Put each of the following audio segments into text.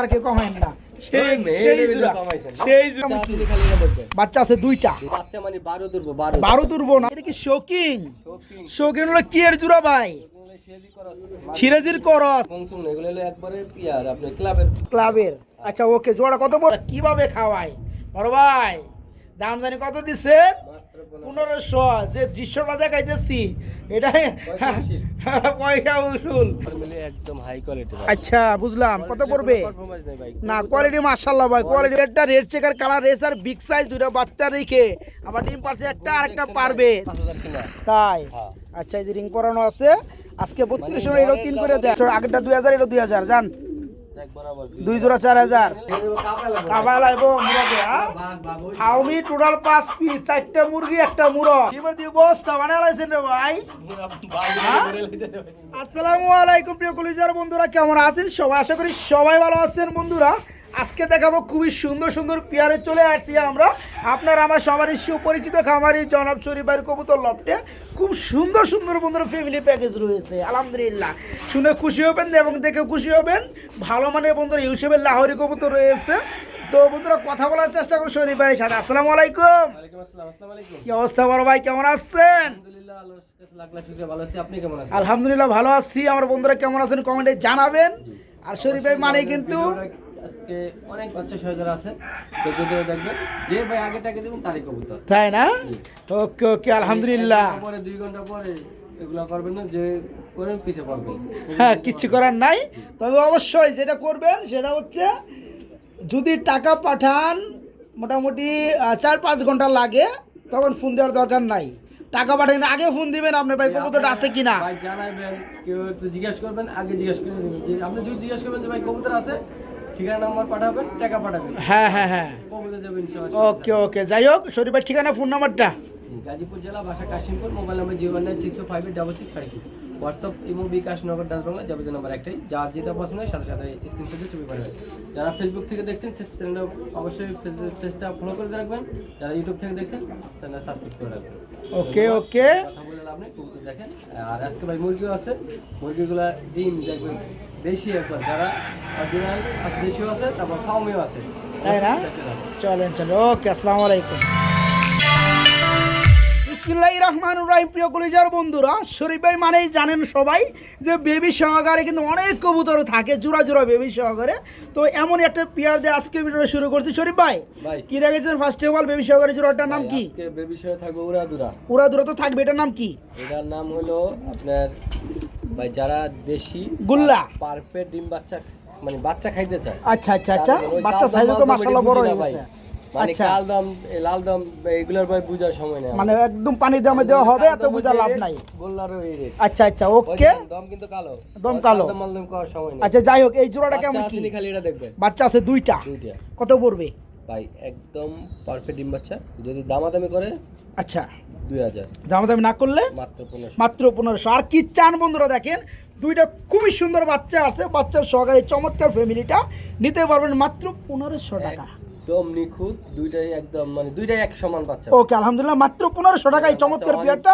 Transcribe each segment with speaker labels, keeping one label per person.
Speaker 1: আর কেউ কমায় না। বাচ্চা আছে দুইটা, বারো তুরবো না। এটা কি শৌকিং? শৌকিং হলো কি এর জোড়া ভাই? সিরাজির করস ক্লাবের। আচ্ছা ওকে, জোড়া কত বড়? কিভাবে খাওয়ায় বড় ভাই? দাম জানি কত দিচ্ছেন? 1500। যে দৃশ্যটা দেখাইতেছি এটা পয়সা উসুল
Speaker 2: একদম হাই কোয়ালিটি।
Speaker 1: আচ্ছা বুঝলাম, কত পড়বে? না কোয়ালিটি মাশাআল্লাহ ভাই, কোয়ালিটি। একটা red checker colour racer big size, দুটো বাচ্চা রেখে আবার ডিম পারছে একটা, আরেকটা পারবে তাই। আচ্ছা এই যে রিং করানো আছে আজকে 3200, এটাও 3 করে দেয়। আগেরটা 2000, এটা 2000 জান, দুই জোড়া 4000 কাবালা এবং মুরগে। হাউমি টোটাল 5 পিস, 4টা মুরগি, একটা মুরগ। এবার দিয়ে বস্তা বানাইছেন রে ভাই। আসসালামু আলাইকুম প্রিয় কলিজার বন্ধুরা, কেমন আছেন সবাই? আশা করি সবাই ভালো আছেন বন্ধুরা। আজকে দেখাবো খুবই সুন্দর সুন্দর পেয়ারে চলে আসছি আমরা। আপনারা আমার সবারই সুপরিচিত খামারি জনাব শরীফ ভাইয়ের কবুতর লফটে খুব সুন্দর সুন্দর বন্ধুরা ফ্যামিলি প্যাকেজ রয়েছে। আলহামদুলিল্লাহ, শুনে খুশি হবেন এবং দেখে খুশি হবেন। ভালো মানের বন্ধুরা ইউসুফের লাহোরি কবুতর রয়েছে। তো বন্ধুরা কথা বলার চেষ্টা করুন শরীফ ভাইয়ের সাথে। আসসালামু আলাইকুম। কি অবস্থা বড় ভাই, কেমন আছেন? আলহামদুলিল্লাহ ভালো আছি। আমার বন্ধুরা কেমন আছেন কমেন্টে জানাবেন। আর শরীফ ভাই মানে কিন্তু
Speaker 2: আজকে অনেক বাচ্চা সহজরা আছে, তো যদি দেখবেন যে ভাই আগে টাকা দেবেন তারই কবুতর,
Speaker 1: তাই না? ওকে ওকে আলহামদুলিল্লাহ।
Speaker 2: পরে 2 ঘন্টা পরে এগুলা করবেন না যে করেন পিছে পড়বেন।
Speaker 1: হ্যাঁ কিচ্ছু করার নাই। তবে অবশ্যই যেটা করবেন সেটা হচ্ছে যদি টাকা পাঠান মোটামুটি 4-5 ঘন্টা লাগে তখন ফোন দেওয়ার দরকার নাই। টাকা পাঠান আগে ফোন দিবেন আপনি ভাই কবুতরটা আছে কিনা
Speaker 2: ভাই জানাবেন। কেউ একটু জিজ্ঞেস করবেন, আগে জিজ্ঞেস করে নেবেন। যে আপনি যদি জিজ্ঞেস করবেন যে ভাই কবুতর আছে, ঠিকানা নাম্বার পাঠাবেন, টাকা পাঠাবেন।
Speaker 1: হ্যাঁ হ্যাঁ হ্যাঁ
Speaker 2: কবুতর যাবেন ইনশাআল্লাহ।
Speaker 1: ওকে ওকে, যাই হোক শরীফ ভাই ঠিকানা ফোন নাম্বারটা?
Speaker 2: গাজীপুর জেলা, বাসা Kashimpur, mobile number 01962586652, WhatsApp, imo, bKash, Nagad, Dutch Bangla, যাবতীয় নাম্বার একটাই। যার যেটা পছন্দ হয় সাথে সাথে স্ক্রিনশটে ছবি পাঠাবেন। যারা ফেসবুক থেকে দেখছেন চ্যানেলটা অবশ্যই পেজটা ফলো করে রাখবেন। যারা ইউটিউব থেকে দেখছেন চ্যানেল সাবস্ক্রাইব করে রাখবেন।
Speaker 1: ওকে ওকে,
Speaker 2: কথা বলে আপনি কবুতর দেখেন। আর আজকে ভাই মুরগিও আছে, মুরগিগুলা ডিম দেখবেন বেশি একবার, যারা অরিজিনাল দেশিও আছে, তারপর ফার্মিও আছে,
Speaker 1: তাই না? চলেন চলেন, ওকে আসসালামু আলাইকুম। বিসমিল্লাহির রহমানির রহিম। প্রিয় কলিজার বন্ধুরা, শরীফ ভাই মানেই জানেন সবাই যে বেবি সহকারে কিন্তু অনেক কবুতর থাকে, জোড়া জোড়া বেবি সহকারে। তো এমন একটা পেয়ার দিয়ে আজকে ভিডিওটা শুরু করছি। শরীফ ভাই কি দেখেছেন ফার্স্ট অফ অল বেবি সহকারে জোড়াটার নাম কি?
Speaker 2: আজকে বেবি সহ থাকবে উড়াদুরা।
Speaker 1: উড়াদুরা তো থাকবে, এটার নাম কি?
Speaker 2: এটার নাম হলো আপনার ভাই যারা দেশি
Speaker 1: গুল্লা
Speaker 2: পারফেক্ট ডিম বাচ্চা মানে বাচ্চা খাইতে চায়।
Speaker 1: আচ্ছা আচ্ছা আচ্ছা, বাচ্চা সাইজ তো মাশাআল্লাহ বড় হয়ে গেছে।
Speaker 2: মানে লাল দম এগুলোর ভাই বুঝার সময় নেই,
Speaker 1: মানে একদম পানি দামে দেওয়া হবে, এত বুঝা লাভ নাই।
Speaker 2: গোল্লারও এই রেট।
Speaker 1: আচ্ছা আচ্ছা ওকে,
Speaker 2: দম কিন্তু কালো,
Speaker 1: দম কালো,
Speaker 2: দম করার সময় নেই।
Speaker 1: আচ্ছা যাই হোক, এই জোড়াটা কেমন কি?
Speaker 2: খালি এটা দেখবেন,
Speaker 1: বাচ্চা আছে দুইটা, কত পড়বে
Speaker 2: ভাই? একদম পারফেক্ট ডিম বাচ্চা, যদি দামাদামি করে
Speaker 1: আচ্ছা
Speaker 2: 2000,
Speaker 1: দামাদামি না করলে মাত্র 1500। আর কি চান বন্ধুরা, দেখেন দুইটা খুবই সুন্দর বাচ্চা আছে, বাচ্চার সহকারে চমৎকার ফ্যামিলিটা নিতে পারবেন মাত্র 1500 টাকা।
Speaker 2: একদম নিখুঁত, দুইটাই একদম মানে দুইটাই এক সমান বাচ্চা।
Speaker 1: ওকে আলহামদুলিল্লাহ, মাত্র 1500 টাকায় চমৎকার পিয়ারটা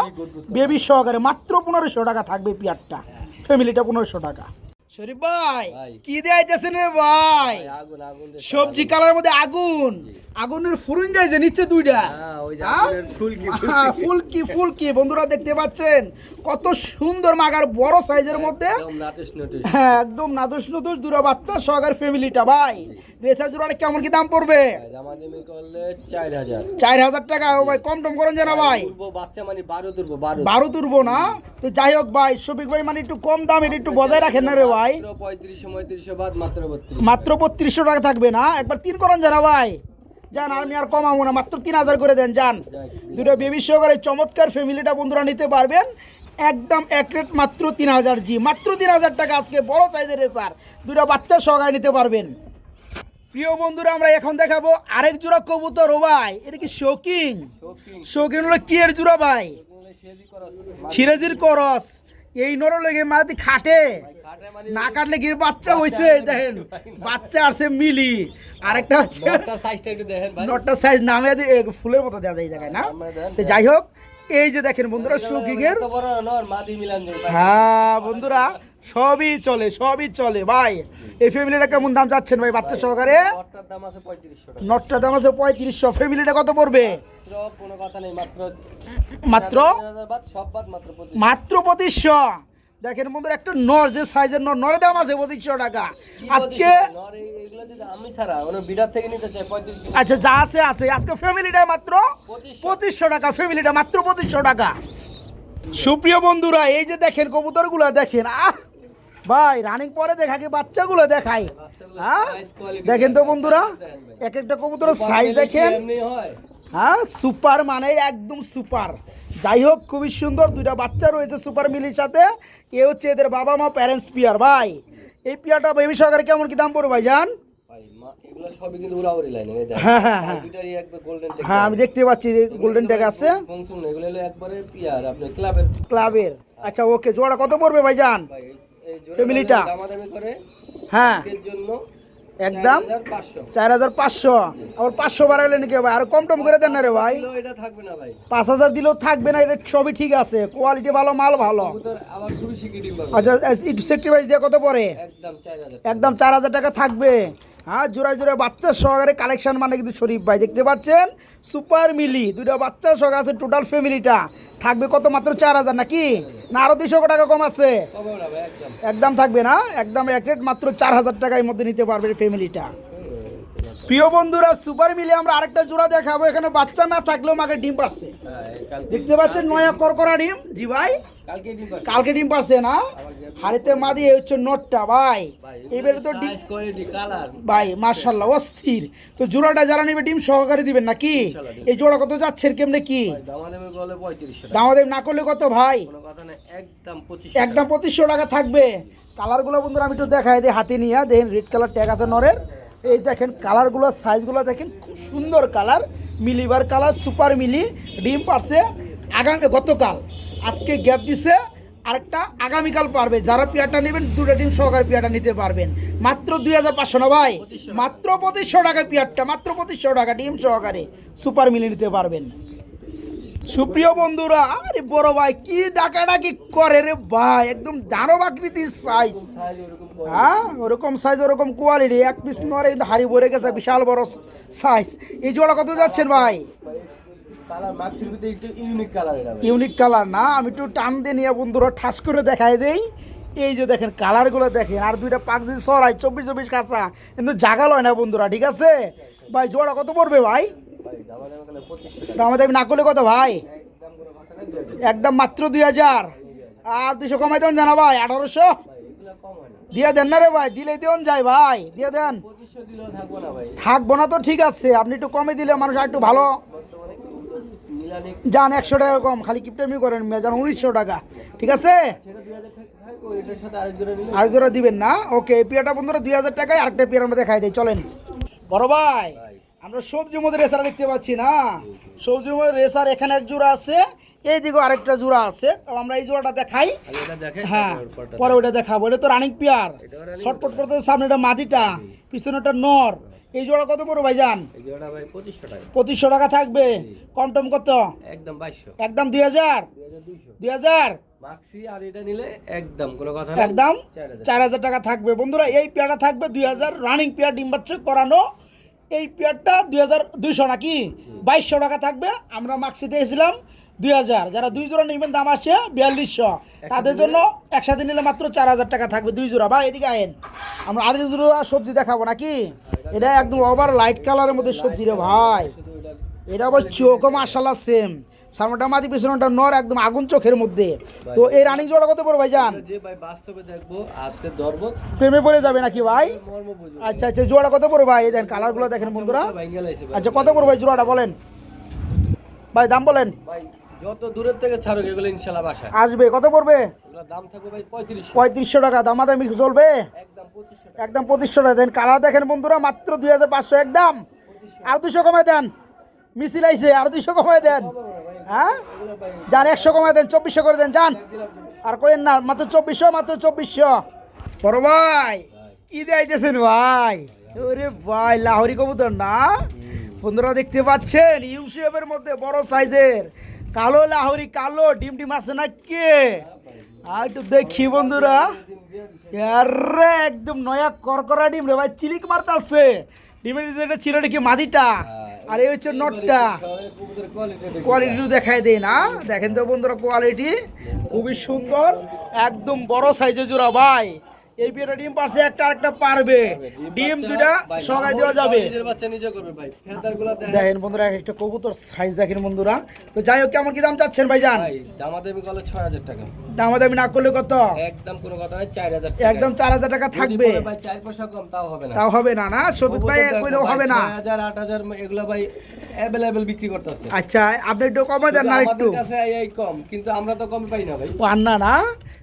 Speaker 1: বেবি সহকারে মাত্র 1500 টাকা থাকবে পিয়ারটা, ফ্যামিলিটা 1500 টাকা। শরীফ ভাই কি দেখাইতেছেন রে ভাই? সবজি কালারের মধ্যে আগুন, আগুনের ফুরুন যায় যে নিচে দুইটা ফুলকি ফুলকি বন্ধুরা দেখতে পাচ্ছেন কত সুন্দর মাগার বড় সাইজের মধ্যে। হ্যাঁ একদম নাদুস নদুস দুটো বাচ্চা সহকারে ফ্যামিলিটা। ভাই রেসার জোড়াটা কেমন কি দাম পড়বে? 4000 টাকা। ভাই কম টম করেন জানা ভাই,
Speaker 2: বাচ্চা মানে
Speaker 1: 12 তুরবো না। তো যাই হোক ভাই শফিক ভাই মানে একটু কম দাম, এটা একটু বজায় রাখেন না রে ভাই।
Speaker 2: 3500 বাদ
Speaker 1: মাত্র 3200 টাকা থাকবে না? একবার 3 করেন জানা ভাই, যান আমি আর কমাবো না, মাত্র 3000 করে দেন যান। দুটো বেবি সহকারে চমৎকার ফ্যামিলিটা বন্ধুরা নিতে পারবেন একদম এক রেট মাত্র 3000 জি, মাত্র 3000 টাকা আজকে বড় সাইজের রেসার দুটো বাচ্চা সহকারে নিতে পারবেন। প্রিয় বন্ধুরা আমরা এখন দেখাবো আরেক জোড়া কবুতর। ও ভাই এটা কি শৌকিং? শৌকিং হলো কি এর জোড়া ভাই? সিরাজির করস। এই নর লেগে মাটি খাটে না কাটলে গিয়ে বাচ্চা হইছে, দেখেন বাচ্চা আসছে মিলি। আরেকটা হচ্ছে নটটা সাইজ নামে ফুলের মতো দেওয়া যায় এই জায়গায় না। যাই হোক এই যে দেখেন বন্ধুরা শৌকিং এর, হ্যাঁ বন্ধুরা সবই চলে ভাই। এই ফ্যামিলিটা কেমন দাম চাচ্ছেন ভাই বাচ্চা সহকারে?
Speaker 2: নটটার দাম আছে 3500 টাকা।
Speaker 1: নটটার দাম আছে 3500। ফ্যামিলিটা কত পড়বে?
Speaker 2: কোনো কথা নেই, মাত্র
Speaker 1: মাত্র
Speaker 2: 3000 বাদ, সব বাদ মাত্র 2500।
Speaker 1: মাত্র 2500। দেখেন বন্ধুরা, একটা নর যে সাইজের নরের দাম আছে 2500 টাকা আজকে।
Speaker 2: এগুলো যদি আমি ছাড়া মানে বিডার থেকে নিতে চাই 3500।
Speaker 1: আচ্ছা, যা আছে আজকে ফ্যামিলিটা মাত্র 2500 টাকা। ফ্যামিলিটা মাত্র 2500 টাকা। সুপ্রিয় বন্ধুরা, এই যে দেখেন কবুতরগুলো দেখেন, ভাই রানিং পরে দেখাকে বাচ্চাগুলো দেখাই। হ্যাঁ দেখেন তো বন্ধুরা, এক একটা কবুতরের সাইজ দেখেন। হ্যাঁ সুপার, মানে একদম সুপার। যাই হোক, খুবই সুন্দর। দুইটা বাচ্চা রয়েছে সুপার মিলির সাথে। এ হচ্ছে এদের বাবা মা, প্যারেন্টস পিয়ার। ভাই এই পিয়ারটা বেবি সহকারে কেমন কি দাম পড়বে ভাই জান? হ্যাঁ হ্যাঁ হ্যাঁ হ্যাঁ, আমি দেখতে পাচ্ছি গোল্ডেন ট্যাগ আছে ক্লাবের। আচ্ছা ওকে, জোড়া কত পড়বে ভাই জান ফ্যামিলিটা? হ্যাঁ একদম 4500। আবার 500 বাড়াইলে নাকি ভাই? আর কম টম করে দেন না রে ভাই। 5000 দিলেও থাকবে না, এটা সবই ঠিক আছে, কোয়ালিটি ভালো, মাল ভালো। আচ্ছা একটু সেক্রিফাইস দিয়ে কত পড়ে? একদম 4000 টাকা থাকবে। হ্যাঁ জোড়ায় জোড়ায় বাচ্চা সহকারে কালেকশন, মানে কিন্তু শরীফ ভাই দেখতে পাচ্ছেন সুপার মিলি দুইটা বাচ্চা সহকারে আছে। টোটাল ফ্যামিলিটা থাকবে কত? মাত্র 4000 নাকি? না আরো 200 টাকা কম আছে? একদম থাকবে না, একদম এক রেট, মাত্র 4000 টাকার মধ্যে নিতে পারবে ফ্যামিলিটা। প্রিয় বন্ধুরা, সুপার মিলে আমরা আরেকটা জোড়া দেখাবো। এখানে বাচ্চা না থাকলেও মাকে ডিম পারছে, দেখতে পাচ্ছেন নয়া করকরা ডিম। জি ভাই, কালকে ডিম পারছে না? হাড়িতে মা দিয়ে হচ্ছে নটটা ভাই। এবারে তো ভাই মাশাআল্লাহ অস্থির। তো জোড়াটা যারা নেবে ডিম সহকারে দিবেন নাকি? এই জোড়া কত যাচ্ছে কেমনে কি? দামাদাম না করলে কত ভাই? একদম 2500 টাকা থাকবে। কালারগুলো বন্ধুরা আমি একটু দেখাই দিই হাতে নিয়ে। দেখেন রেড কালার ট্যাগ আছে নরের। এই দেখেন কালারগুলো, সাইজগুলো দেখেন, খুব সুন্দর কালার, মিলিবার কালার, সুপার মিলি। ডিম পারছে গতকাল, আজকে গ্যাপ দিছে, আরেকটা আগামীকাল পারবে। যারা পেয়ারটা নেবেন দুটো ডিম সহকারে পেয়ারটা নিতে পারবেন। মাত্র 2500 না ভাই, মাত্র 2500 টাকা পেয়ারটা, মাত্র 2500 টাকা ডিম সহকারে সুপার মিলি নিতে পারবেন। সুপ্রিয় বন্ধুরা, আরে বড় ভাই কি ডাকাডাকি করে রে ভাই, একদম দানব আকৃতির সাইজ। হ্যাঁ ওরকম সাইজ, ওরকম কোয়ালিটি। এক পিস নরে কিন্তু হাড়ি ভরে গেছে, বিশাল বড় সাইজ। এই জোড়া কত যাচ্ছেন ভাই? ইউনিক কালার না, আমি একটু টান দিয়ে নিয়ে বন্ধুরা ঠাস করে দেখাই দেই। এই যে দেখেন কালারগুলো দেখেন, আর দুইটা পাক যদি সরাই 24 কাঁচা, কিন্তু জাগা লয় না বন্ধুরা, ঠিক আছে ভাই? জোড়া কত পড়বে ভাই? দামাদামি না করলে কত ভাই? একদম মাত্র 2000। আর 200 কমাই দেন জানা ভাই, 1800 দিয়ে দেন না রে ভাই? দিলে দেন যায় ভাই, দিয়ে দেন। থাকবো না তো ঠিক আছে, আপনি একটু কমে দিলে মানুষ আর একটু ভালো যান। 100 টাকা কম, খালি কিপটেমি করেন যান। 1900 টাকা, ঠিক আছে? আর জোড়া দিবেন না? ওকে, এই পেয়ারটা বন্ধুরা 2000 টাকায়। আরেকটা পেয়ার আমরা দেখাই দিই, চলেন। বড় ভাই, আমরা সবজির মধ্যে রেসার দেখতে পাচ্ছি না? সবজির মধ্যে রেসার এখানে এক জোড়া আছে, এইদিকে আরেকটা জোড়া আছে। তো আমরা এই জোড়াটা দেখাই। হ্যাঁ পরে ওটা দেখাবো। এটা তো রানিং পেয়ার, শর্টপট করতে সামনে এটা মাদিটা, পিছনে একটা নর। এই জোড়া কত পড়ো ভাইজান? 2500 টাকা থাকবে। কম টম কত? একদম 2200, একদম 2000, 2000 আর এটা নিলে একদম কোনো কথা না, একদম 4000 টাকা থাকবে বন্ধুরা। এই পেয়ারটা থাকবে 2000, রানিং পেয়ার, ডিম বাচ্চা করানো। এই পেয়ারটা 2200 নাকি 2200 টাকা থাকবে। আমরা মাক্সি দিয়েছিলাম 2000। যারা 2 জোড়া নেবেন দাম আসে 4200, তাদের জন্য একসাথে নিলে মাত্র 4000 টাকা থাকবে 2 জোড়া। ভাই এদিকে আয়েন, আমরা আরেক জোড়া সবজি দেখাবো নাকি? এটা একদম ওভার লাইট কালারের মধ্যে সবজি রে ভাই। এটা আবার চোখও মাশাআল্লাহ সেম, সামনেটা মাদি পিছনেটা নর, একদম আগুন চোখের মধ্যে। তো এই রানিং জোড়া কত পড়বে ভাইজান? যে ভাই বাস্তবে দেখবো আজকে ধরবো প্রেমে পড়ে যাবে নাকি ভাই? আচ্ছা আচ্ছা, জোড়া কত পড়বে ভাই? দেখেন কালারগুলো দেখেন বন্ধুরা। আচ্ছা কত পড়বে ভাই জোড়াটা বলেন ভাই, দাম বলেন ভাই। যত দূরের থেকে ছাড়ুক এগুলো ইনশাআল্লাহ বাসায় আসবে। কত পড়বে? এগুলো দাম থাকবে ভাই 3500 টাকা। দামাদামি চলবে একদম 2500 টাকা। দেন কালার দেখেন বন্ধুরা, মাত্র 2500 একদম। আর 200 কমায় দেন, মিছিল আইছে, আর 200 কমায় দেন। হ্যাঁ যান, 100 কমায় দেন, 2400 করে দেন যান। আর কইেন না, মাত্র 2400, মাত্র 2400। বড় ভাই কি দিয়েছেন ভাই? ওরে ভাই লাহোরি কবুতর না বন্ধুরা, দেখতে পাচ্ছেন ইউসিএফের মধ্যে বড় সাইজের কালো লাহোরি, কালো ডিম ডিম আছে না কে আর একটু দেখি বন্ধুরা, আরে একদম নয়া করকরা ডিম রে ভাই, চিলিক মারতাছে। ডিমের যেটা ছিল এটা কি মাদিটা, আর এই হচ্ছে নটটা। কোয়ালিটিও দেখায় দেয় না, দেখেন তো বন্ধুরা কোয়ালিটি খুবই সুন্দর, একদম বড় সাইজের জোড়া ভাই। এই বিয়েটা ডিম পারছে, একটা আরেকটা পারবে, ডিম দুটা সগাই দেওয়া যাবে। দেখেন বন্ধুরা একটা কবুতর সাইজ দেখেন বন্ধুরা। তো যাই হোক, কেমন কি দাম চাচ্ছেন ভাইজান?
Speaker 2: দামাদামি করলে 6000 টাকা,
Speaker 1: দামাদামি না করলে কত?
Speaker 2: একদম কোনো কথা নাই, 4000 টাকা,
Speaker 1: একদম 4000 টাকা থাকবে।
Speaker 2: ভাই 4 পয়সা কম তাও হবে না,
Speaker 1: তাও হবে না, না শফিক ভাই কইলেও হবে না।
Speaker 2: 6000 8000 এগুলা ভাই अवेलेबल বিক্রি করতেছে।
Speaker 1: আচ্ছা আপনি একটু কমে দেন না একটু,
Speaker 2: আমাদের কাছে এই কম, কিন্তু আমরা তো কম পাই না ভাই।
Speaker 1: ও আন্না না,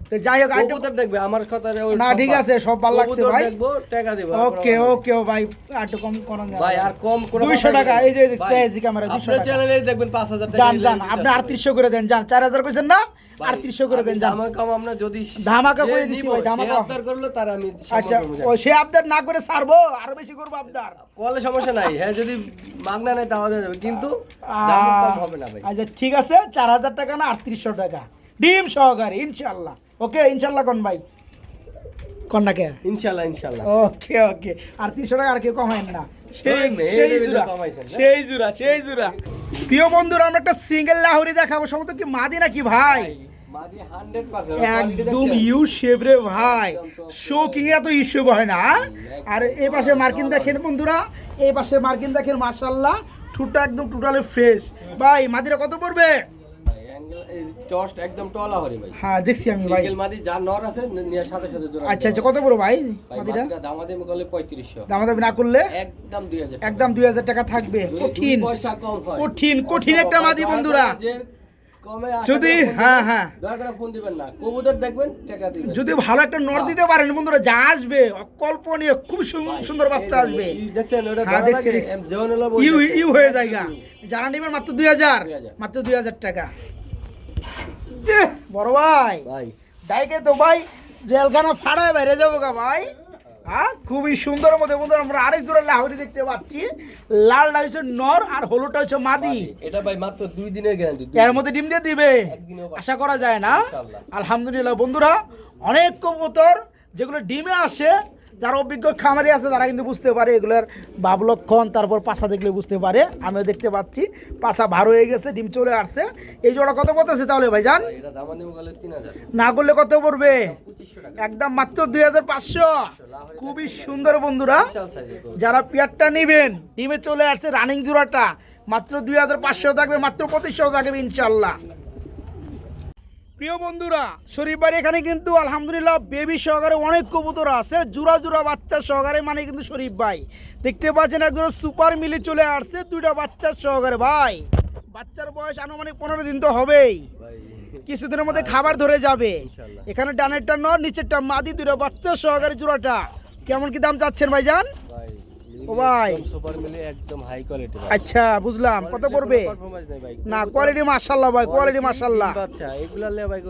Speaker 1: তো যাই হোক
Speaker 2: কবুতর দেখবে আমার কথা
Speaker 1: না, ঠিক আছে সব ভালো লাগছে ভাই,
Speaker 2: দেখবো টাকা দেব।
Speaker 1: ওকে ওকে ভাই, একটু কম করেন
Speaker 2: ভাই, আর কম করে
Speaker 1: 200 টাকা। এই যে পেজি ক্যামেরা 200 টাকা
Speaker 2: চ্যানেলে দেখবেন 5000 টাকা
Speaker 1: জান জান, আপনি 3800 করে দেন জান, 4000 কইছেন না, 3800 করে দেন জান।
Speaker 2: আমার কম আমরা যদি
Speaker 1: ধামাকা করে দিছি ভাই, ধামাকা
Speaker 2: আবদার করলো তার আমি
Speaker 1: আচ্ছা ও সে আবদার না করে ছাড়বো, আরো বেশি করব আবদার,
Speaker 2: কলে সমস্যা নাই, হ্যাঁ যদি মাগনা নেয় তাহলে যাবে, কিন্তু দাম কম হবে না ভাই।
Speaker 1: আচ্ছা ঠিক আছে, 4000 টাকা না 3800 টাকা ডিম সহকারে ইনশাআল্লাহ। ওকে ইনশাআল্লাহ কোন ভাই, কোন না কে
Speaker 2: ইনশাআল্লাহ ইনশাআল্লাহ।
Speaker 1: ওকে ওকে, 3800 টাকা আর কেউ কমায়েন না, সেই জুরা। প্রিয় বন্ধুরা, আমরা একটা সিঙ্গেল লাহোরি দেখাবো, সম্ভবত কি মাদি নাকি ভাই?
Speaker 2: মাদি 100%
Speaker 1: একদম ইউ শেপ রে ভাই, শোকিং এত ইস্যু হয় না। আর এই পাশে মার্কিন দেখেন বন্ধুরা, এই পাশে মার্কিন দেখেন, মাশাআল্লাহ ঠুটটা একদম টোটালি ফ্রেশ। ভাই মাদিরা কত পড়বে?
Speaker 2: টস্ট একদম টলা হরি ভাই।
Speaker 1: হ্যাঁ দেখছি আমি ভাই,
Speaker 2: সিঙ্গেল মাদি যা নর আছে নিয়ে সাথে সাথে জোড়া।
Speaker 1: আচ্ছা আচ্ছা, কত পড়বে ভাই মাদিরা?
Speaker 2: দামাদামি করলে 3500,
Speaker 1: দামাদামি না করলে
Speaker 2: একদম 2000,
Speaker 1: একদম 2000 টাকা থাকবে। কঠিন
Speaker 2: পয়সা কম হয়,
Speaker 1: কঠিন কঠিন একটা মাদি বন্ধুরা।
Speaker 2: কমে
Speaker 1: যদি হ্যাঁ হ্যাঁ
Speaker 2: দয়া করে ফোন দিবেন না, কবুতর দেখবেন টাকা দিবেন।
Speaker 1: যদি ভালো একটা নর দিতে পারেন বন্ধুরা, যা আসবে অকল্পনীয়, খুব সুন্দর বাচ্চা আসবে।
Speaker 2: দেখছেন ওটা
Speaker 1: হ্যাঁ,
Speaker 2: ধরা
Speaker 1: দেখছি,
Speaker 2: লাগে,
Speaker 1: দেখছি।
Speaker 2: যেমন হলো
Speaker 1: ইউ ইউ হয়ে যায়গা, যারা নেবেন মাত্র 2000, মাত্র 2000 টাকা। বড় ভাই
Speaker 2: ভাই
Speaker 1: ডাইকে তো ভাই জেলখানা ফাড়ায় বাইরে যাবো গা ভাই। হ্যাঁ খুবই সুন্দর মধ্যে বন্ধুরা, আমরা আরেক জোড়া লাহোরি দেখতে পাচ্ছি, লালটা হচ্ছে নর আর হলুদটা হচ্ছে মাদি।
Speaker 2: এটা ভাই মাত্র 2 দিনের গ্যারান্টি,
Speaker 1: এর মধ্যে ডিম দিয়ে দিবে আশা করা যায় না? আলহামদুলিল্লাহ বন্ধুরা, অনেক কবুতর যেগুলো ডিমে আসে, যারা অভিজ্ঞ খামারি আছে তারা কিন্তু বুঝতে পারে এগুলোর ভাব লক্ষণ, তারপর পাছা দেখলে বুঝতে পারে। আমিও দেখতে পাচ্ছি পাছা ভার হয়ে গেছে, ডিম চলে আসছে। এই জোড়া কত পড়তেছে তাহলে ভাইজান?
Speaker 2: এটা দামাদামি করলে 3000,
Speaker 1: না করলে কত পড়বে?
Speaker 2: 2500 টাকা,
Speaker 1: একদম মাত্র 2500। খুবই সুন্দর বন্ধুরা,
Speaker 2: বিশাল সাইজের গরু।
Speaker 1: যারা পেয়ারটা নেবেন, ডিমে চলে আসছে রানিং জোড়াটা, মাত্র 2500 থাকবে, মাত্র 2500 থাকবে ইনশাল্লাহ। প্রিয় বন্ধুরা, শরীফ বাড়ি এখানে কিন্তু আলহামদুলিল্লাহ বেবি সহকারে অনেক কবুতর আছে, জোড়া জোড়া বাচ্চা সহকারে, মানে কিন্তু শরীফ ভাই দেখতে পাচ্ছেন একজন সুপার মিলি চলে আসছে, 2টা বাচ্চার সহকারে। ভাই বাচ্চার বয়স আনুমানিক 15 দিন তো হবেই, কিছুদিনের মধ্যে খাবার ধরে যাবে। এখানে ডানেরটা নর, নিচেরটা মাদি, 2টা বাচ্চা সহকারে জোড়াটা। কেমন কি দাম চাচ্ছেন ভাইজান?
Speaker 2: ভাই
Speaker 1: ও ভাই
Speaker 2: একদম সুপার মিলে একদম হাই কোয়ালিটি ভাই।
Speaker 1: আচ্ছা বুঝলাম, কত পড়বে?
Speaker 2: পারফরম্যান্স নাই ভাই,
Speaker 1: না কোয়ালিটি মাশাআল্লাহ ভাই, কোয়ালিটি মাশাআল্লাহ,
Speaker 2: আচ্ছা এগুলা লে ভাই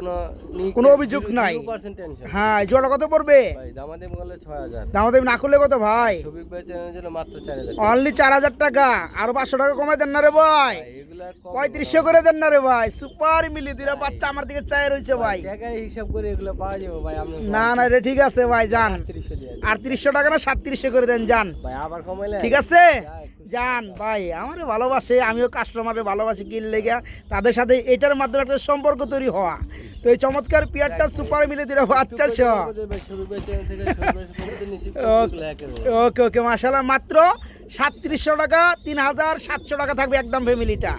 Speaker 1: কোনো অভিযোগ নাই।
Speaker 2: 0% টেনশন।
Speaker 1: হ্যাঁ জোড়া কত পড়বে?
Speaker 2: ভাই দামাদামি করলে 6000,
Speaker 1: দামাদামি না করলে কত ভাই?
Speaker 2: শফিক ভাই চ্যানেলের জন্য মাত্র 4000
Speaker 1: অনলি 4000 টাকা, আর 500 টাকা কমাই দেন না রে ভাই,
Speaker 2: এগুলা কম
Speaker 1: 3500 করে দেন না রে ভাই। সুপার মিলি 2টা বাচ্চা আমার দিকে চাই রয়েছে ভাই।
Speaker 2: টাকার হিসাব করে এগুলা পাওয়া যাবে ভাই। আপনি
Speaker 1: না না রে ঠিক আছে ভাই, যান
Speaker 2: 3000 দিয়ে
Speaker 1: 3800 টাকা না 3700 করে দেন যান,
Speaker 2: ভাই, আবার কমাইলে
Speaker 1: ঠিক আছে যান ভাই। আমারে ভালোবাসে, আমিও কাস্টমারে ভালোবাসি, কিনলে গিয়া তাদের সাথে এটার মাধ্যমে একটা সম্পর্ক তৈরি হওয়া। তো এই চমৎকার পিয়ারটা সুপার মিলে দিলে বাচ্চা সহ।
Speaker 2: ভাই শফিক ভাই চ্যানেল থেকে শফিক ভাই সম্পর্কে নিশ্চিত
Speaker 1: ওকে ওকে মাশাআল্লাহ, মাত্র 3700 টাকা, 3700 টাকা থাকবে একদম ফ্যামিলিটা।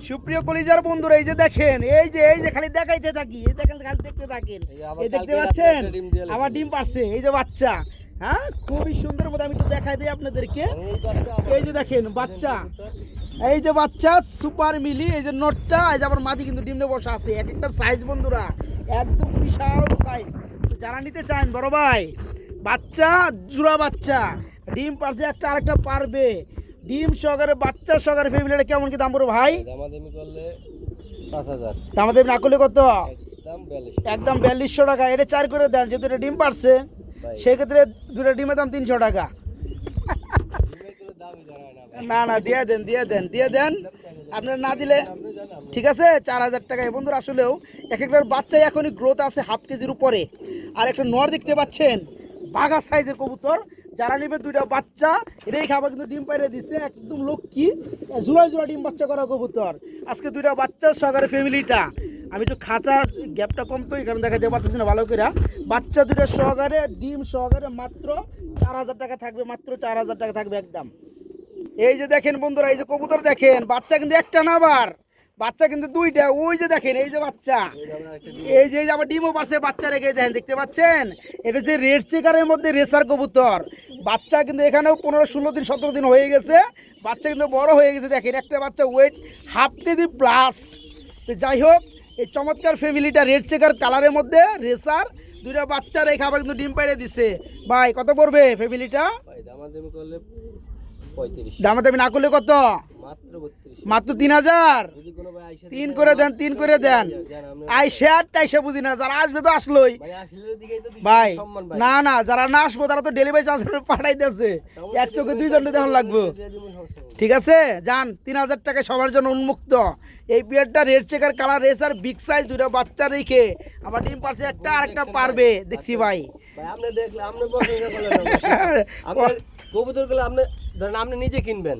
Speaker 1: সুপ্রিয় কলিজার বন্ধুরা, এই যে দেখেন, এই যে খালি দেখাইতে থাকি, এই দেখেন খালি দেখতে থাকেন, এই দেখতে পাচ্ছেন আবার ডিম পারছে, এই যে বাচ্চা। হ্যাঁ খুবই সুন্দর মতো, আমি একটু দেখাই দিই আপনাদেরকে। এই যে দেখেন বাচ্চা, এই যে বাচ্চা সুপার মিলি, এই যে নটটা, এই যে আবার মাদি কিন্তু ডিমে বসা আছে, এক একটা সাইজ বন্ধুরা একদম বিশাল সাইজ। যারা নিতে চান বড় ভাই, বাচ্চা জোড়া বাচ্চা, ডিম পারছে একটা আরেকটা পারবে, ডিম সহকারে বাচ্চা সহকারে ফ্যামিলিটা কেমন কি দাম পড়বে ভাই?
Speaker 2: দামাদামি করলে 5000,
Speaker 1: দামাদামি না করলে কত?
Speaker 2: একদম 4200,
Speaker 1: একদম 4200 টাকা। এটা 4 করে দেন, যেহেতু এটা ডিম পারছে সেক্ষেত্রে 2টা ডিমের দাম 300 টাকা।
Speaker 2: দামই জানা না ভাই।
Speaker 1: না না দিয়ে দেন আপনার না দিলে ঠিক আছে 4000 টাকায় বন্ধুরা। আসলেও এক একটার বাচ্চাই এখনই গ্রোথ আছে হাফ কেজির উপরে। আর একটা নর দেখতে পাচ্ছেন বাঘা সাইজের কবুতর, যারা নেবে দুইটা বাচ্চা রেখে আবার কিন্তু ডিম পাইরে দিচ্ছে একদম লক্ষ্মী জোড়া জোড়া ডিম বাচ্চা করা কবুতর। আজকে দুইটা বাচ্চার সহকারে ফ্যামিলিটা, আমি একটু খাঁচার গ্যাপটা কম তো এখানে দেখা যেতে পারতেছি না ভালো করে। বাচ্চা দুইটা সহকারে ডিম সহকারে মাত্র 4000 টাকা থাকবে, মাত্র 4000 টাকা থাকবে একদম। এই যে দেখেন বন্ধুরা, এই যে কবুতর দেখেন, বাচ্চা কিন্তু একটা না, আবার বাচ্চা কিন্তু দুইটা। ওই যে দেখেন এই যে বাচ্চা, এই যে আবার ডিমও পাশে বাচ্চা রেখে দেখেন, দেখতে পাচ্ছেন? এটা যে রেড চেকারের মধ্যে রেসার কবুতর। বাচ্চা কিন্তু এখানেও 15-16 দিন 17 দিন হয়ে গেছে, বাচ্চা কিন্তু বড় হয়ে গেছে। দেখেন একটা বাচ্চা ওয়েট হাফ কেজি প্লাস। তো যাই হোক, এই চমৎকার ফ্যামিলিটা রেড চেকার কালারের মধ্যে রেসার দুইটা বাচ্চা রেখে আবার কিন্তু ডিম পাইরে দিছে। ভাই কত পড়বে ফ্যামিলিটা? দামাদামি না করলে কত? মাত্র 3000। 3 করে দেন, 3 করে দেন। আইসা বুঝি না, যারা আসবে তো আসলোই ভাই। না না, যারা না আসবো তারা তো ডেলিভারি চার্জ পাঠাইতেছে, 100 কে 2 জন তখন লাগবে। ঠিক আছে, যান 3000 টাকা সবার জন্য উন্মুক্ত। এই পিয়ারটা red checker colour racer big size দুইটা বাচ্চা রেখে আবার ডিম পারছে একটা, আরেকটা পারবে দেখছি ভাই।
Speaker 2: আপনি দেখলে আপনি কবুতরগুলো আপনি ধরেন আপনি নিজে কিনবেন,